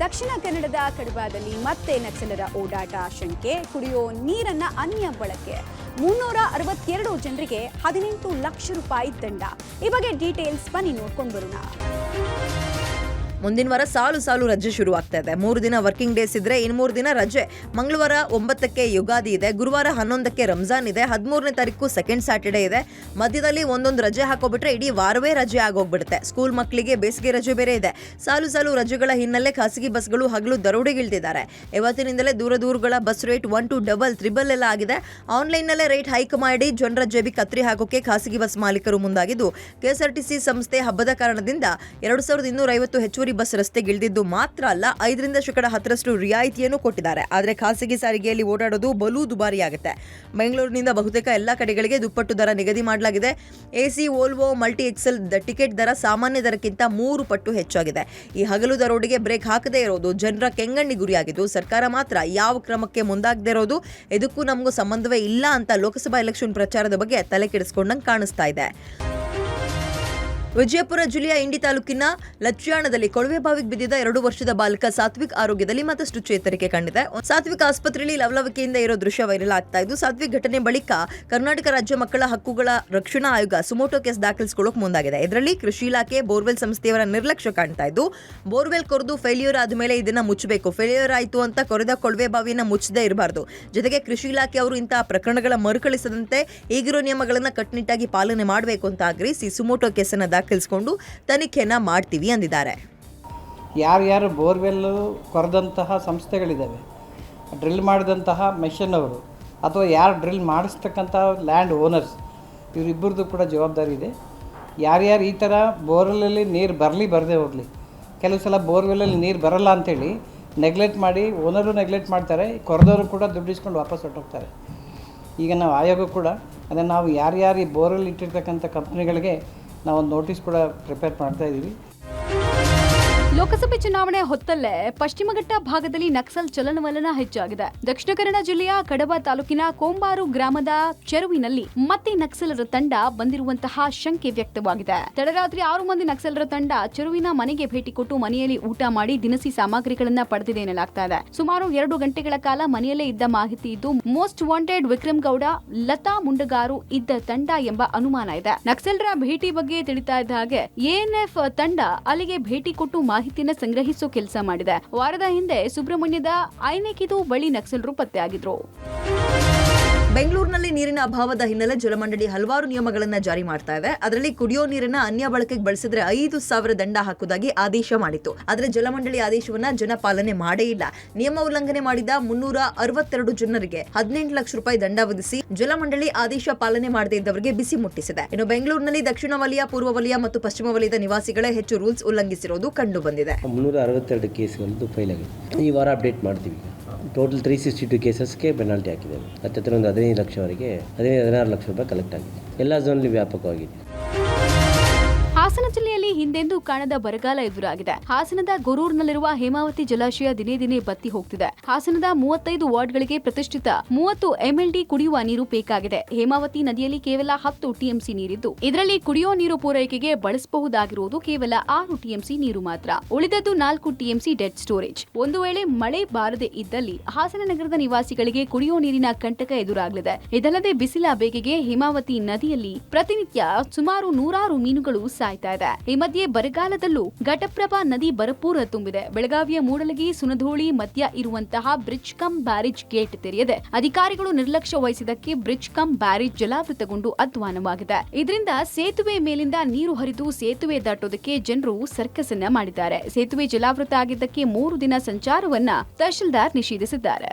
ದಕ್ಷಿಣ ಕನ್ನಡದ ಕಡಬದಲ್ಲಿ ಮತ್ತೆ ನಕ್ಸಲರ ಓಡಾಟ ಆಶಂಕೆ. ಕುಡಿಯೋ ನೀರನ್ನ ಅನ್ಯ ಬಳಕೆ. 362 ಜನರಿಗೆ 18 ಲಕ್ಷ ರೂಪಾಯಿ ದಂಡ. ಈ ಬಗ್ಗೆ ಡೀಟೇಲ್ಸ್ ಬನ್ನಿ ನೋಡ್ಕೊಂಡು ಬರೋಣ. ಮುಂದಿನ ವಾರ ಸಾಲು ರಜೆ ಶುರು ಆಗ್ತಾ ಇದೆ. 3 ದಿನ ವರ್ಕಿಂಗ್ ಡೇಸ್ ಇದ್ರೆ ಇನ್ನು 3 ದಿನ ರಜೆ. ಮಂಗಳವಾರ 9ಕ್ಕೆ ಯುಗಾದಿ ಇದೆ, ಗುರುವಾರ 11ಕ್ಕೆ ರಂಜಾನ್ ಇದೆ, 13ನೇ ತಾರೀಕು ಸೆಕೆಂಡ್ ಸ್ಯಾಟರ್ಡೇ ಇದೆ. ಮಧ್ಯದಲ್ಲಿ ಒಂದೊಂದು ರಜೆ ಹಾಕೋಬಿಟ್ರೆ ಇಡೀ ವಾರವೇ ರಜೆ ಆಗೋಗ್ಬಿಡುತ್ತೆ. ಸ್ಕೂಲ್ ಮಕ್ಕಳಿಗೆ ಬೇಸಿಗೆ ರಜೆ ಬೇರೆ ಇದೆ. ಸಾಲು ರಜೆಗಳ ಹಿನ್ನೆಲೆ ಖಾಸಗಿ ಬಸ್ಗಳು ಹಗಲು ದರೋಡೆಗಿಳಿದಿದ್ದಾರೆ. ಇವತ್ತಿನಿಂದಲೇ ದೂರಗಳ ಬಸ್ ರೇಟ್ 1 to 3 ಎಲ್ಲ ಆಗಿದೆ. ಆನ್ಲೈನ್ನಲ್ಲೇ ರೇಟ್ ಹೈಕ್ ಮಾಡಿ ಜನರ ಜೇಬಿ ಕತ್ರಿ ಹಾಕೋಕೆ ಖಾಸಗಿ ಬಸ್ ಮಾಲೀಕರು ಮುಂದಾಗಿದ್ದು, ಕೆಎಸ್ಆರ್ಟಿಸಿ ಸಂಸ್ಥೆ ಹಬ್ಬದ ಕಾರಣದಿಂದ 2250 ಹೆಚ್ಚುವರಿ ಬಸ್ ರಸ್ತೆಗಿಳಿದಿದ್ದು ಮಾತ್ರ ಅಲ್ಲ, 5ರಿಂದ 10% ರಿಯಾಯಿತಿಯನ್ನು ಕೊಟ್ಟಿದ್ದಾರೆ. ಆದರೆ ಖಾಸಗಿ ಸಾರಿಗೆಯಲ್ಲಿ ಓಡಾಡೋದು ಬಲು ದುಬಾರಿಯಾಗುತ್ತೆ. ಬೆಂಗಳೂರಿನಿಂದ ಬಹುತೇಕ ಎಲ್ಲ ಕಡೆಗಳಿಗೆ ದುಪ್ಪಟ್ಟು ದರ ನಿಗದಿ ಮಾಡಲಾಗಿದೆ. AC, Volvo, multi axle ticket ದರ ಸಾಮಾನ್ಯ ದರಕ್ಕಿಂತ 3 ಪಟ್ಟು ಹೆಚ್ಚಾಗಿದೆ. ಈ ಹಗಲು ದರೋಡೆಗೆ ಬ್ರೇಕ್ ಹಾಕದೇ ಇರೋದು ಜನರ ಕೆಂಗಣ್ಣಿ ಗುರಿಯಾಗಿದ್ದು, ಸರ್ಕಾರ ಮಾತ್ರ ಯಾವ ಕ್ರಮಕ್ಕೆ ಮುಂದಾಗದೇ ಇರೋದು ಇದಕ್ಕೂ ನಮಗೂ ಸಂಬಂಧವೇ ಇಲ್ಲ ಅಂತ ಲೋಕಸಭಾ ಎಲೆಕ್ಷನ್ ಪ್ರಚಾರದ ಬಗ್ಗೆ ತಲೆ ಕೆಡಿಸಿಕೊಂಡಂಗೆ ಕಾಣಿಸ್ತಾ ಇದೆ. ವಿಜಯಪುರ ಜಿಲ್ಲೆಯ ಇಂಡಿ ತಾಲೂಕಿನ ಲಚ್ಯಾಣದಲ್ಲಿ ಕೊಳವೆ ಬಾವಿಗೆ ಬಿದ್ದಿದ್ದ 2 ವರ್ಷದ ಬಾಲಕ ಸಾತ್ವಿಕ್ ಆರೋಗ್ಯದಲ್ಲಿ ಮತ್ತಷ್ಟು ಚೇತರಿಕೆ ಕಂಡಿದೆ. ಸಾತ್ವಿಕ್ ಆಸ್ಪತ್ರೆಯಲ್ಲಿ ಲವಲವಿಕೆಯಿಂದ ಇರೋ ದೃಶ್ಯ ವೈರಲ್ ಆಗ್ತಾ ಇದ್ದು, ಸಾತ್ವಿಕ್ ಘಟನೆ ಬಳಿಕ ಕರ್ನಾಟಕ ರಾಜ್ಯ ಮಕ್ಕಳ ಹಕ್ಕುಗಳ ರಕ್ಷಣಾ ಆಯೋಗ ಸುಮೋಟೋ ಕೇಸ್ ದಾಖಲಿಸಿಕೊಳ್ಳೋಕೆ ಮುಂದಾಗಿದೆ. ಇದರಲ್ಲಿ ಕೃಷಿ ಇಲಾಖೆ, ಬೋರ್ವೆಲ್ ಸಂಸ್ಥೆಯವರ ನಿರ್ಲಕ್ಷ್ಯ ಕಾಣ್ತಾ ಇದ್ದು, ಬೋರ್ವೆಲ್ ಕೊರೆದು ಫೇಲ್ಯೂರ್ ಆದ್ಮೇಲೆ ಇದನ್ನ ಮುಚ್ಚಬೇಕು. ಫೇಲ್ಯೂರ್ ಆಯಿತು ಅಂತ ಕೊರೆದ ಕೊಳವೆ ಬಾವಿಯನ್ನ ಮುಚ್ಚದೇ ಇರಬಾರ್ದು. ಜೊತೆಗೆ ಕೃಷಿ ಇಲಾಖೆ ಅವರು ಇಂತಹ ಪ್ರಕರಣಗಳ ಮರುಕಳಿಸದಂತೆ ಈಗಿರೋ ನಿಯಮಗಳನ್ನ ಕಟ್ಟುನಿಟ್ಟಾಗಿ ಪಾಲನೆ ಮಾಡಬೇಕು ಅಂತ ಆಗ್ರಹಿಸಿ ಸುಮೋಟೋ ಕೇಸನ್ನು ದಾಖಲಿಸಿಕೊಂಡು ತನಿಖೆಯನ್ನ ಮಾಡ್ತೀವಿ ಅಂದಿದ್ದಾರೆ. ಯಾರ್ಯಾರು ಬೋರ್ವೆಲ್ಲು ಕೊರೆದಂತಹ ಸಂಸ್ಥೆಗಳಿದ್ದಾವೆ, ಡ್ರಿಲ್ ಮಾಡಿದಂತಹ ಮೆಷಿನ್ ಅವರು ಅಥವಾ ಯಾರು ಡ್ರಿಲ್ ಮಾಡಿಸ್ತಕ್ಕಂಥ ಲ್ಯಾಂಡ್ ಓನರ್ಸ್, ಇವರಿಬ್ಬರದ್ದು ಕೂಡ ಜವಾಬ್ದಾರಿ ಇದೆ. ಯಾರ್ಯಾರು ಈ ಥರ ಬೋರ್ವೆಲ್ಲಲ್ಲಿ ನೀರು ಬರದೇ ಹೋಗಲಿ, ಕೆಲವು ಸಲ ಬೋರ್ವೆಲ್ಲಲ್ಲಿ ನೀರು ಬರಲ್ಲ ಅಂಥೇಳಿ ನೆಗ್ಲೆಕ್ಟ್ ಮಾಡಿ ಓನರು ನೆಗ್ಲೆಕ್ಟ್ ಮಾಡ್ತಾರೆ, ಕೊರೆದವರು ಕೂಡ ದುಡ್ಡಿಸ್ಕೊಂಡು ವಾಪಸ್ ಹೊರಟೋಗ್ತಾರೆ. ಈಗ ನಾವು ಆಯೋಗ ಕೂಡ ಅದನ್ನು ನಾವು ಯಾರ್ಯಾರು ಈ ಬೋರ್ವೆಲ್ ಇಟ್ಟಿರ್ತಕ್ಕಂಥ ಕಂಪ್ನಿಗಳಿಗೆ ನಾವೊಂದು ನೋಟಿಸ್ ಕೂಡ ಪ್ರಿಪೇರ್ ಮಾಡ್ತಾ ಇದ್ದೀವಿ. ಲೋಕಸಭೆ ಚುನಾವಣೆ ಹೊತ್ತಲ್ಲೇ ಪಶ್ಚಿಮ ಘಟ್ಟ ಭಾಗದಲ್ಲಿ ನಕ್ಸಲ್ ಚಲನವಲನ ಹೆಚ್ಚಾಗಿದೆ. ದಕ್ಷಿಣ ಕನ್ನಡ ಜಿಲ್ಲೆಯ ಕಡಬ ತಾಲೂಕಿನ ಕೊಂಬಾರು ಗ್ರಾಮದ ಚೆರುವಿನಲ್ಲಿ ಮತ್ತೆ ನಕ್ಸಲರ ತಂಡ ಬಂದಿರುವಂತಹ ಶಂಕೆ ವ್ಯಕ್ತವಾಗಿದೆ. ತಡರಾತ್ರಿ 6 ಮಂದಿ ನಕ್ಸಲರ ತಂಡ ಚೆರುವಿನ ಮನೆಗೆ ಭೇಟಿ ಕೊಟ್ಟು ಮನೆಯಲ್ಲಿ ಊಟ ಮಾಡಿ ದಿನಸಿ ಸಾಮಗ್ರಿಗಳನ್ನ ಪಡೆದಿದೆ ಎನ್ನಲಾಗ್ತಾ ಇದೆ. ಸುಮಾರು 2 ಗಂಟೆಗಳ ಕಾಲ ಮನೆಯಲ್ಲೇ ಇದ್ದ ಮಾಹಿತಿ ಇದ್ದು, ಮೋಸ್ಟ್ ವಾಂಟೆಡ್ ವಿಕ್ರಮ್ ಗೌಡ, ಲತಾ ಮುಂಡಗಾರು ಇದ್ದ ತಂಡ ಎಂಬ ಅನುಮಾನ ಇದೆ. ನಕ್ಸಲರ ಭೇಟಿ ಬಗ್ಗೆ ತಿಳಿತಾ ಇದ್ದ ಹಾಗೆ ಎಎನ್ಎಫ್ ತಂಡ ಅಲ್ಲಿಗೆ ಭೇಟಿ ಕೊಟ್ಟು ಮಾಹಿತಿಯನ್ನ ಸಂಗ್ರಹಿಸೋ ಕೆಲಸ ಮಾಡಿದೆ. ವಾರದ ಹಿಂದೆ ಸುಬ್ರಹ್ಮಣ್ಯದ ಐನೆಕಿದು ಬಳಿ ನಕ್ಸಲರು ಪತ್ತೆಯಾಗಿದ್ರು. ಬೆಂಗಳೂರಿನಲ್ಲಿ ನೀರಿನ ಅಭಾವದ ಹಿನ್ನೆಲೆ ಜಲಮಂಡಳಿ ಹಲವಾರು ನಿಯಮಗಳನ್ನು ಜಾರಿ ಮಾಡ್ತಾ ಇದೆ. ಅದರಲ್ಲಿ ಕುಡಿಯೋ ನೀರನ್ನ ಅನ್ಯ ಬಳಕೆಗೆ ಬಳಸಿದ್ರೆ 5,000 ದಂಡ ಹಾಕುವುದಾಗಿ ಆದೇಶ ಮಾಡಿತ್ತು. ಆದರೆ ಜಲಮಂಡಳಿ ಆದೇಶವನ್ನ ಜನ ಪಾಲನೆ ಮಾಡೇ ಇಲ್ಲ. ನಿಯಮ ಉಲ್ಲಂಘನೆ ಮಾಡಿದ 362 ಜನರಿಗೆ 18 ಲಕ್ಷ ರೂಪಾಯಿ ದಂಡ ವಿಧಿಸಿ ಜಲಮಂಡಳಿ ಆದೇಶ ಪಾಲನೆ ಮಾಡದೇ ಇದ್ದವರಿಗೆ ಬಿಸಿ ಮುಟ್ಟಿಸಿದೆ. ಇನ್ನು ಬೆಂಗಳೂರಿನಲ್ಲಿ ದಕ್ಷಿಣ ವಲಯ, ಪೂರ್ವ ವಲಯ ಮತ್ತು ಪಶ್ಚಿಮ ವಲಯದ ನಿವಾಸಿಗಳೇ ಹೆಚ್ಚು ರೂಲ್ಸ್ ಉಲ್ಲಂಘಿಸಿರುವುದು ಕಂಡು ಬಂದಿದೆ. 362 ಕೇಸ್ಗಳು ಫೈಲ್ ಆಗಿದೆ. ಈ ವಾರ ಅಪ್ಡೇಟ್ ಮಾಡ್ತೀವಿ. ಟೋಟಲ್ 362 ಕೇಸಸ್ಗೆ ಪೆನಾಲ್ಟಿ ಹಾಕಿದ್ದೇವೆ. ಹತ್ತಿರ ಒಂದು 15 ಲಕ್ಷವರೆಗೆ 16 ಲಕ್ಷ ರೂಪಾಯಿ ಕಲೆಕ್ಟ್ ಆಗಿದೆ. ಎಲ್ಲ ಝೋನ್ಲಿ ವ್ಯಾಪಕವಾಗಿದೆ. ಹಾಸನ ಜಿಲ್ಲೆಯಲ್ಲಿ ಹಿಂದೆಂದೂ ಕಾಣದ ಬರಗಾಲ ಎದುರಾಗಿದೆ. ಹಾಸನದ ಗೊರೂರಿನಲ್ಲಿರುವ ಹೇಮಾವತಿ ಜಲಾಶಯ ದಿನೇ ದಿನೇ ಬತ್ತಿ ಹೋಗ್ತಿದೆ. ಹಾಸನದ 35 ವಾರ್ಡ್ಗಳಿಗೆ ಪ್ರತಿಷ್ಠಿತ 30 MLD ಕುಡಿಯುವ ನೀರು ಬೇಕಾಗಿದೆ. ಹೇಮಾವತಿ ನದಿಯಲ್ಲಿ ಕೇವಲ 10 TMC ನೀರಿದ್ದು, ಇದರಲ್ಲಿ ಕುಡಿಯುವ ನೀರು ಪೂರೈಕೆಗೆ ಬಳಸಬಹುದಾಗಿರುವುದು ಕೇವಲ 6 TMC ನೀರು ಮಾತ್ರ. ಉಳಿದದ್ದು 4 TMC ಡೆಡ್ ಸ್ಟೋರೇಜ್. ಒಂದು ವೇಳೆ ಮಳೆ ಬಾರದೆ ಇದ್ದಲ್ಲಿ ಹಾಸನ ನಗರದ ನಿವಾಸಿಗಳಿಗೆ ಕುಡಿಯುವ ನೀರಿನ ಕಂಟಕ ಎದುರಾಗಲಿದೆ. ಇದಲ್ಲದೆ ಬಿಸಿಲ ಬೇಗೆಗೆ ಹೇಮಾವತಿ ನದಿಯಲ್ಲಿ ಪ್ರತಿನಿತ್ಯ ಸುಮಾರು 100 ಮೀನುಗಳು ಸಾಯ್ತಾ ಇದೆ. ಈ ಮಧ್ಯೆ ಬರಗಾಲದಲ್ಲೂ ಘಟಪ್ರಭಾ ನದಿ ಭರಪೂರ ತುಂಬಿದೆ. ಬೆಳಗಾವಿಯ ಮೂಡಲಗಿ, ಸುನಧೋಳಿ ಮಧ್ಯ ಇರುವಂತಹ ಬ್ರಿಡ್ಜ್ ಕಮ್ ಬ್ಯಾರೇಜ್ ಗೇಟ್ ತೆರೆಯದೆ ಅಧಿಕಾರಿಗಳು ನಿರ್ಲಕ್ಷ್ಯ ವಹಿಸಿದ್ದಕ್ಕೆ ಬ್ರಿಡ್ಜ್ ಕಮ್ ಬ್ಯಾರೇಜ್ ಜಲಾವೃತಗೊಂಡು ಅಧ್ವಾನವಾಗಿದೆ. ಇದರಿಂದ ಸೇತುವೆ ಮೇಲಿಂದ ನೀರು ಹರಿದು ಸೇತುವೆ ದಾಟೋದಕ್ಕೆ ಜನರು ಸರ್ಕಸ್ ಅನ್ನ ಮಾಡಿದ್ದಾರೆ. ಸೇತುವೆ ಜಲಾವೃತ ಆಗಿದ್ದಕ್ಕೆ 3 ದಿನ ಸಂಚಾರವನ್ನ ತಹಶೀಲ್ದಾರ್ ನಿಷೇಧಿಸಿದ್ದಾರೆ.